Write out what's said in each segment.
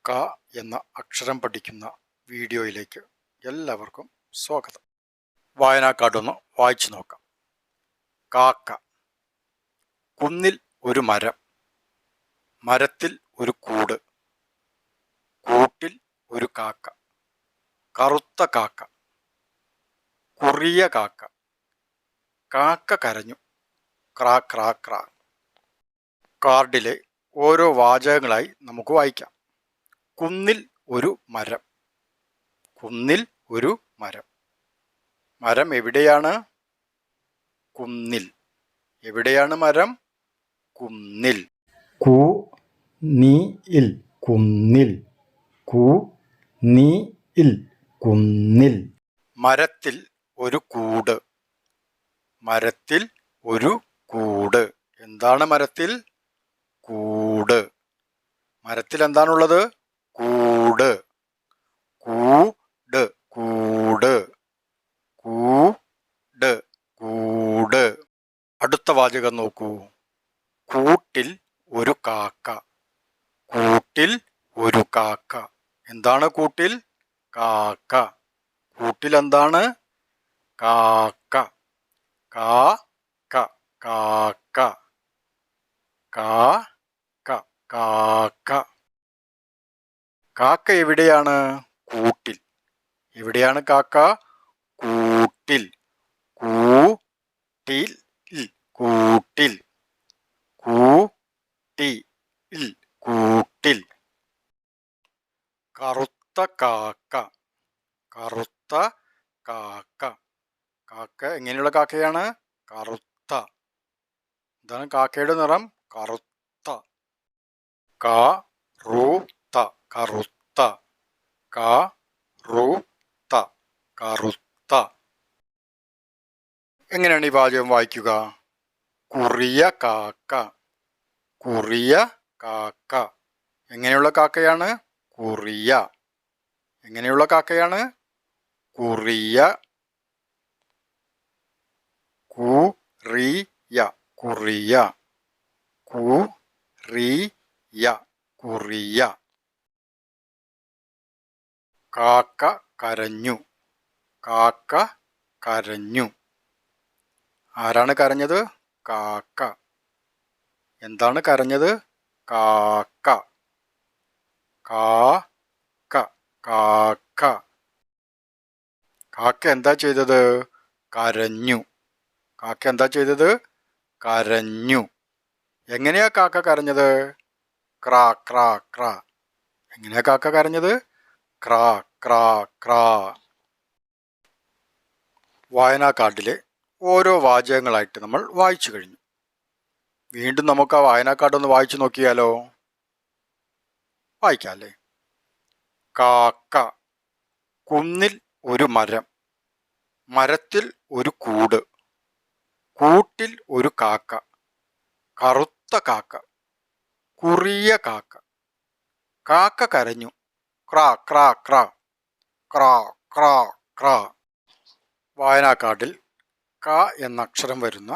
ക എന്ന അക്ഷരം പഠിക്കുന്ന വീഡിയോയിലേക്ക് എല്ലാവർക്കും സ്വാഗതം. വായനാക്കാർഡൊന്ന് വായിച്ചു നോക്കാം. കാക്ക. കുന്നിൽ ഒരു മരം, മരത്തിൽ ഒരു കൂട്, കൂട്ടിൽ ഒരു കാക്ക, കറുത്ത കാക്ക, കുറിയ കാക്ക, കാക്ക കരഞ്ഞു, ക്രാ ക്രാ ക്രാ. കാർഡിലെ ഓരോ വാചകങ്ങളായി നമുക്ക് വായിക്കാം. കുന്നിൽ ഒരു മരം. കുന്നിൽ ഒരു മരം. മരം എവിടെയാണ്? കുന്നിൽ. എവിടെയാണ് മരം? കുന്നിൽ. കു നീ ഇൽ കുന്നിൽ. കു നീ ഇൽ കുന്നിൽ. മരത്തിൽ ഒരു കൂട്. മരത്തിൽ ഒരു കൂട്. എന്താണ് മരത്തിൽ? കൂട്. മരത്തിൽ എന്താണുള്ളത്? കൂട്. കൂട് കൂട് കൂട് കൂട്. അടുത്ത വാചകം നോക്കൂ. കൂട്ടിൽ ഒരു കാക്ക. കൂട്ടിൽ ഒരു കാക്ക. എന്താണ് കൂട്ടിൽ? കാക്ക. കൂട്ടിൽ എന്താണ്? കാക്ക. കാക്ക കാക്ക കാക്ക കാക്ക. കാക്ക എവിടെയാണ്? കൂട്ടിൽ. എവിടെയാണ് കാക്ക? കൂട്ടിൽ. കൂട്ടിൽ കൂട്ടിൽ കൂട്ടിൽ കൂട്ടിൽ. കറുത്ത കാക്ക. കറുത്ത കാക്ക. കാക്ക എങ്ങനെയുള്ള കാക്കയാണ്? കറുത്ത. എന്താണ് കാക്കയുടെ നിറം? കറുത്ത. കറുത്ത കറുത്ത കറുത്ത കറുത്ത. എങ്ങനെയാണ് ഈ വാചകം വായിക്കുക? കുറിയ കാക്ക. കുറിയ കാക്ക. എങ്ങനെയുള്ള കാക്കയാണ്? കുറിയ. എങ്ങനെയുള്ള കാക്കയാണ്? കുറിയ. കുറിയ കുറിയ കുറിയ കുറിയ. കാക്ക കരഞ്ഞു. കാക്ക കരഞ്ഞു. ആരാണ് കരഞ്ഞത്? കാക്ക. എന്താണ് കരഞ്ഞത്? കാക്ക. കാക്ക കാക്ക. കാക്ക എന്താ ചെയ്തത്? കരഞ്ഞു. കാക്ക എന്താ ചെയ്തത്? കരഞ്ഞു. എങ്ങനെയാ കാക്ക കരഞ്ഞത്? ക്രാ ക്രാ ക്രാ. എങ്ങനെയാ കാക്ക കരഞ്ഞത്? ക്രാ ക്രാ ക്രാ. വായനാ കാർഡിലെ ഓരോ വാചകങ്ങളായിട്ട് നമ്മൾ വായിച്ചു കഴിഞ്ഞു. വീണ്ടും നമുക്ക് ആ വായനാ കാർഡ് ഒന്ന് വായിച്ചു നോക്കിയാലോ? വായിക്കാം അല്ലേ? കാക്ക. കുന്നിൽ ഒരു മരം, മരത്തിൽ ഒരു കൂട്, കൂട്ടിൽ ഒരു കാക്ക, കറുത്ത കാക്ക, കുറിയ കാക്ക, കാക്ക കരഞ്ഞു, ക്രാ ക്രാ ക്രാ ക്രാ ക്രാ ക്രാ. വായനാ കാർഡിൽ ക എന്ന അക്ഷരം വരുന്ന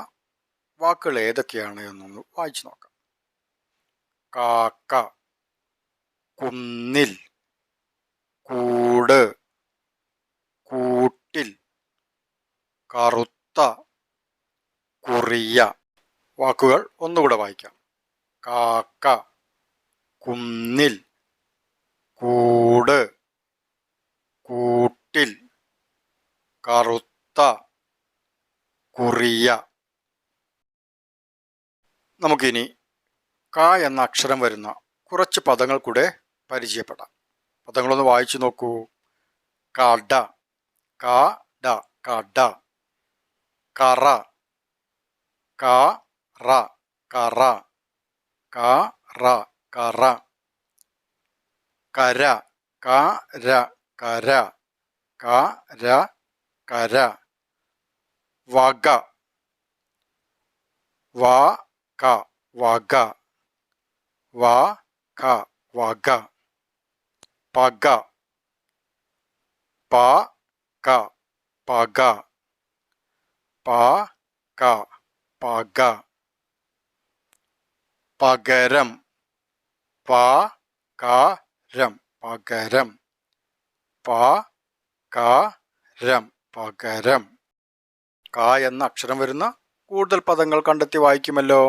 വാക്കുകൾ ഏതൊക്കെയാണ് എന്നൊന്ന് വായിച്ചു നോക്കാം. കാക്ക, കുന്നിൽ, കൂട്, കൂട്ടിൽ, കറുത്ത, കുറിയ. വാക്കുകൾ ഒന്നുകൂടെ വായിക്കാം. കാക്ക, കുന്നിൽ, കൂട്, കൂട്ടിൽ, കറുത്ത, കുറിയ. നമുക്കിനി ക എന്ന അക്ഷരം വരുന്ന കുറച്ച് പദങ്ങൾ കൂടെ പരിചയപ്പെടാം. പദങ്ങളൊന്ന് വായിച്ചു നോക്കൂ. കട. കട കട. കറ. കറ കറ കറ കറ. കര. കര കര കര കര. വക. വക വക വക വക. പക. പക പക പക പക. പകരം. പകരം രം പകരം പ ക രം പകരം ക എന്ന അക്ഷരം വരുന്ന കൂടുതൽ പദങ്ങൾ കണ്ടെത്തി വായിക്കുമല്ലോ.